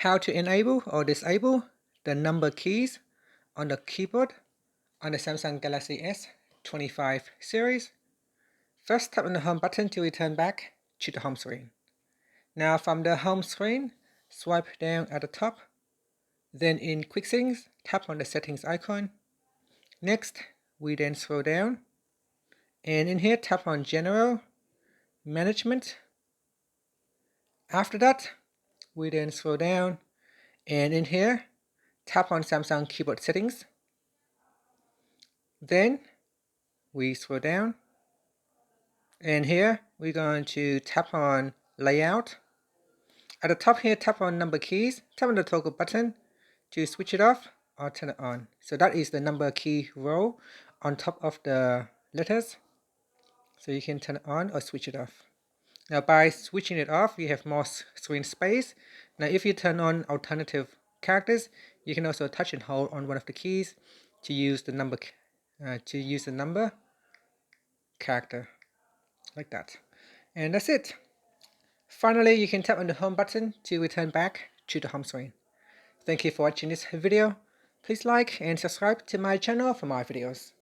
how to enable or disable the number keys on the keyboard on the Samsung Galaxy S25 series. First, tap on the home button to return back to the home screen. Now from the home screen, swipe down at the top. Then in Quick Settings, tap on the settings icon. Next, we then scroll down. And in here, tap on General, Management. After that, we then scroll down. And in here, tap on Samsung Keyboard Settings. Then we scroll down. And here, we're going to tap on Layout. At the top here, tap on Number Keys. Tap on the toggle button to switch it off or turn it on. So that is the number key row on top of the letters. So you can turn it on or switch it off. Now by switching it off, you have more screen space. Now if you turn on alternative characters, you can also touch and hold on one of the keys to use the number character like that. And that's it. Finally, you can tap on the home button to return back to the home screen. Thank you for watching this video. Please like and subscribe to my channel for more videos.